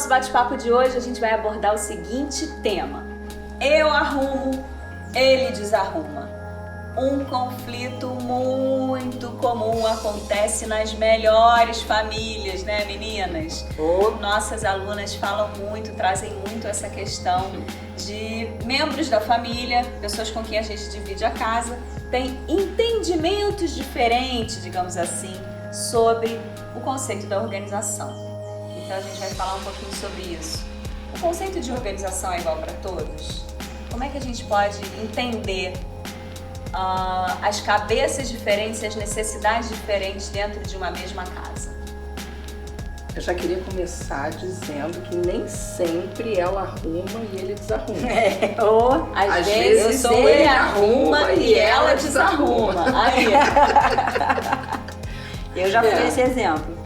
nosso bate-papo de hoje a gente vai abordar o seguinte tema: eu arrumo, ele desarruma. Um conflito muito comum acontece nas melhores famílias, né, meninas? Nossas alunas falam muito, trazem muito essa questão de membros da família, pessoas com quem a gente divide a casa, têm entendimentos diferentes, digamos assim, sobre o conceito da organização. Então a gente vai falar um pouquinho sobre isso. O conceito de organização é igual para todos? Como é que a gente pode entender as cabeças diferentes, as necessidades diferentes dentro de uma mesma casa? Eu já queria começar dizendo que nem sempre ela arruma e ele desarruma. Ou às vezes ele arruma e ela desarruma. Aí. Eu já fui esse exemplo.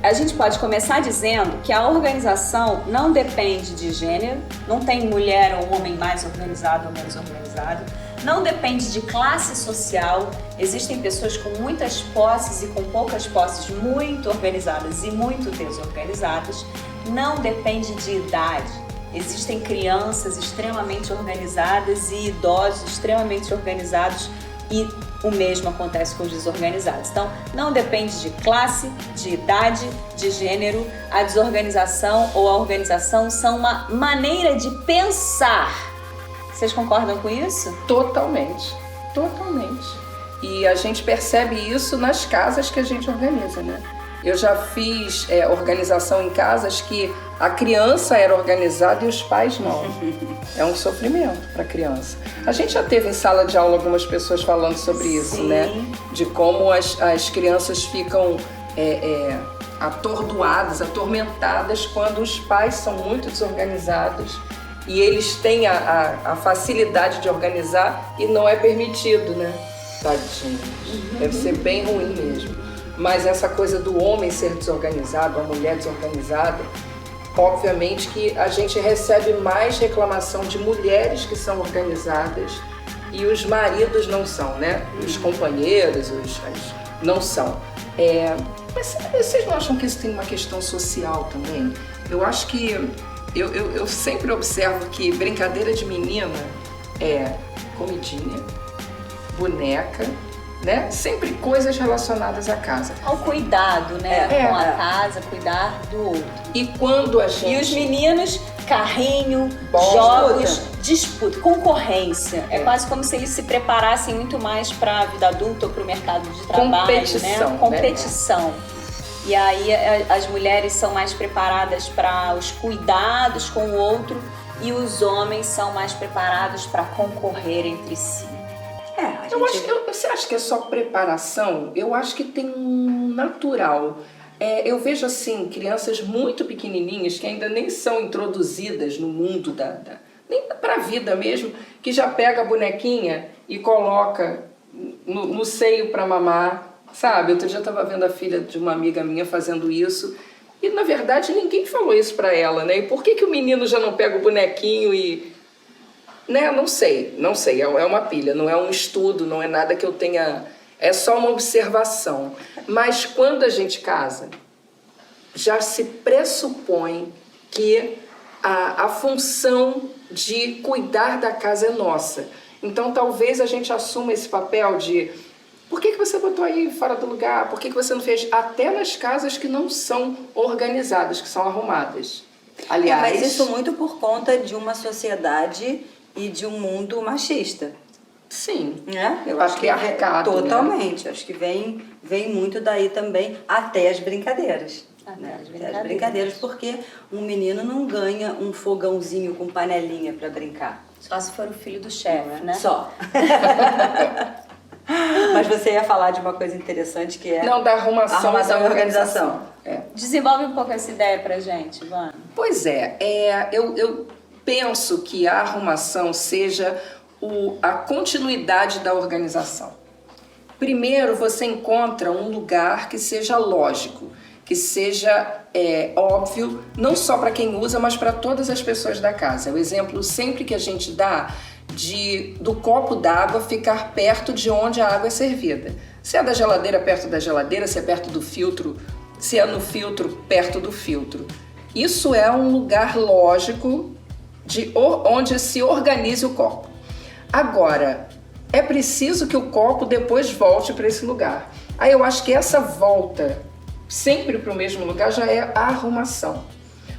A gente pode começar dizendo que a organização não depende de gênero, não tem mulher ou homem mais organizado ou menos organizado, não depende de classe social. Existem pessoas com muitas posses e com poucas posses, muito organizadas e muito desorganizadas. Não depende de idade. Existem crianças extremamente organizadas e idosos extremamente organizados, e o mesmo acontece com os desorganizados. Então, não depende de classe, de idade, de gênero. A desorganização ou a organização são uma maneira de pensar. Vocês concordam com isso? Totalmente, totalmente. E a gente percebe isso nas casas que a gente organiza, né? Eu já fiz organização em casas que a criança era organizada e os pais não. É um sofrimento para a criança. A gente já teve em sala de aula algumas pessoas falando sobre isso, Sim. né? De como as crianças ficam atordoadas, atormentadas quando os pais são muito desorganizados e eles têm a facilidade de organizar e não é permitido, né? Tadinhos. Deve ser bem ruim mesmo. Mas essa coisa do homem ser desorganizado, a mulher desorganizada, obviamente que a gente recebe mais reclamação de mulheres que são organizadas e os maridos não são, né? Os companheiros, não são. Mas vocês não acham que isso tem uma questão social também? Eu acho que eu sempre observo que brincadeira de menina é comidinha, boneca, né? Sempre coisas relacionadas à casa. Ao cuidado, né? Com a casa, cuidar do outro. E quando a gente... E os meninos, carrinho, Bom, jogos, disputa, concorrência. É quase como se eles se preparassem muito mais para a vida adulta ou para o mercado de trabalho, Competição, né? Competição. E aí as mulheres são mais preparadas para os cuidados com o outro e os homens são mais preparados para concorrer entre si. Você acha que é só preparação? Eu acho que tem um natural. Eu vejo assim, crianças muito pequenininhas que ainda nem são introduzidas no mundo nem para a vida mesmo, que já pega a bonequinha e coloca no seio para mamar, sabe? Outro dia eu estava vendo a filha de uma amiga minha fazendo isso e, na verdade, ninguém falou isso para ela, né? E por que o menino já não pega o bonequinho e... Né? Não sei, é uma pilha, não é um estudo, não é nada que eu tenha, é só uma observação. Mas quando a gente casa, já se pressupõe que a função de cuidar da casa é nossa. Então talvez a gente assuma esse papel de por que você botou aí fora do lugar, por que você não fez, até nas casas que não são organizadas, que são arrumadas. Aliás, mas isso muito por conta de uma sociedade e de um mundo machista. Sim, né? Eu acho que totalmente, acho que vem muito daí também, até as brincadeiras. As brincadeiras, porque um menino não ganha um fogãozinho com panelinha para brincar. Só se for o filho do chefe, né? Só. Mas você ia falar de uma coisa interessante que é... Não, da arrumação e organização. Desenvolve um pouco essa ideia pra gente, Ivana. Pois eu penso que a arrumação seja a continuidade da organização. Primeiro, você encontra um lugar que seja lógico, que seja óbvio, não só para quem usa, mas para todas as pessoas da casa. O exemplo sempre que a gente dá do copo d'água ficar perto de onde a água é servida. Se é da geladeira, perto da geladeira, se é perto do filtro, se é no filtro, perto do filtro. Isso é um lugar lógico onde se organize o copo. Agora, é preciso que o copo depois volte para esse lugar. Aí eu acho que essa volta sempre para o mesmo lugar já é a arrumação.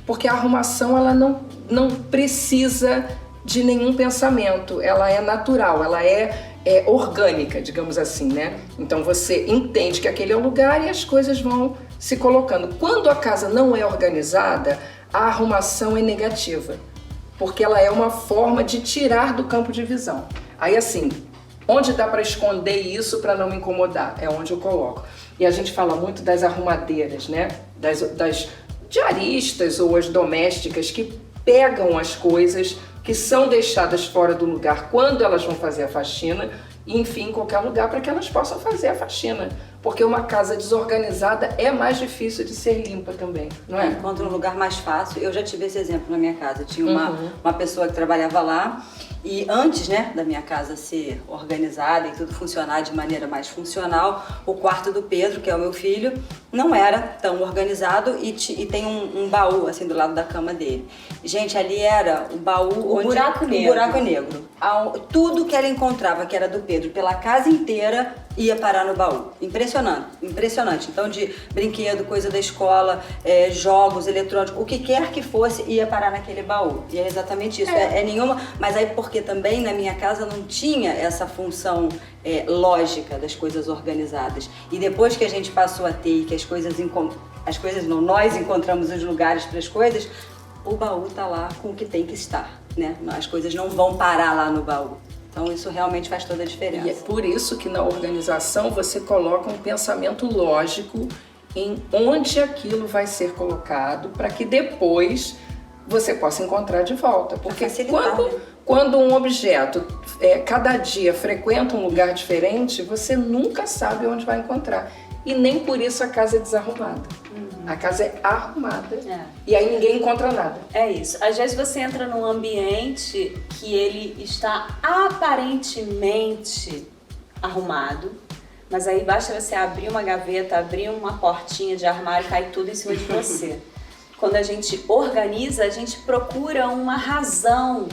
Porque a arrumação ela não precisa de nenhum pensamento, ela é natural, ela é orgânica, digamos assim, né? Então você entende que aquele é o lugar e as coisas vão se colocando. Quando a casa não é organizada, a arrumação é negativa, porque ela é uma forma de tirar do campo de visão. Aí assim, onde dá para esconder isso para não me incomodar? É onde eu coloco. E a gente fala muito das arrumadeiras, né? Das diaristas ou as domésticas que pegam as coisas que são deixadas fora do lugar quando elas vão fazer a faxina e enfim, em qualquer lugar para que elas possam fazer a faxina. Porque uma casa desorganizada é mais difícil de ser limpa também, não é? Encontra um lugar mais fácil. Eu já tive esse exemplo na minha casa. Tinha uma pessoa que trabalhava lá e antes, né, da minha casa ser organizada e tudo funcionar de maneira mais funcional, o quarto do Pedro, que é o meu filho, não era tão organizado e tem um baú assim do lado da cama dele. Gente, ali era o baú onde buraco negro. O buraco negro. Tudo que ela encontrava que era do Pedro pela casa inteira ia parar no baú. Impressionante. Então, de brinquedo, coisa da escola, jogos, eletrônicos, o que quer que fosse, ia parar naquele baú. E é exatamente isso. Nenhuma. Mas aí, porque também na minha casa não tinha essa função lógica das coisas organizadas. E depois que a gente passou a ter e que nós encontramos os lugares para as coisas, o baú tá lá com o que tem que estar, né? As coisas não vão parar lá no baú. Então isso realmente faz toda a diferença. E é por isso que na organização você coloca um pensamento lógico em onde aquilo vai ser colocado para que depois você possa encontrar de volta. Porque quando um objeto cada dia frequenta um lugar diferente, você nunca sabe onde vai encontrar. E nem por isso a casa é desarrumada. A casa é arrumada e aí ninguém encontra nada. É isso. Às vezes você entra num ambiente que ele está aparentemente arrumado, mas aí basta você abrir uma gaveta, abrir uma portinha de armário e cai tudo em cima de você. Quando a gente organiza, a gente procura uma razão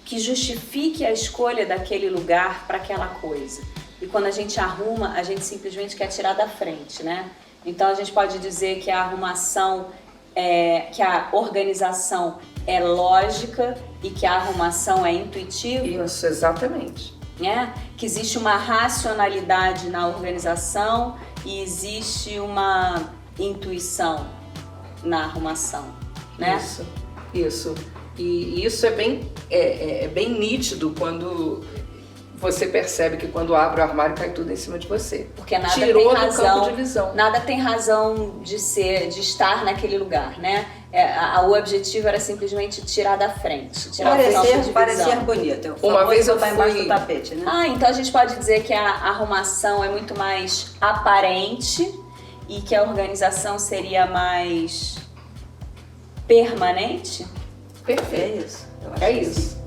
que justifique a escolha daquele lugar para aquela coisa. E quando a gente arruma, a gente simplesmente quer tirar da frente, né? Então a gente pode dizer que a arrumação, que a organização é lógica e que a arrumação é intuitiva. Isso, exatamente. Né? Que existe uma racionalidade na organização e existe uma intuição na arrumação, né? Isso. E isso é bem nítido quando você percebe que quando abre o armário cai tudo em cima de você. Porque nada Tirou tem razão, do campo de visão. Nada tem razão de estar naquele lugar, né? O objetivo era simplesmente tirar da frente, tirar do campo de visão. Parecer bonito. Uma vez eu fui embaixo do tapete, né? Então a gente pode dizer que a arrumação é muito mais aparente e que a organização seria mais permanente? Perfeito. É isso. É isso.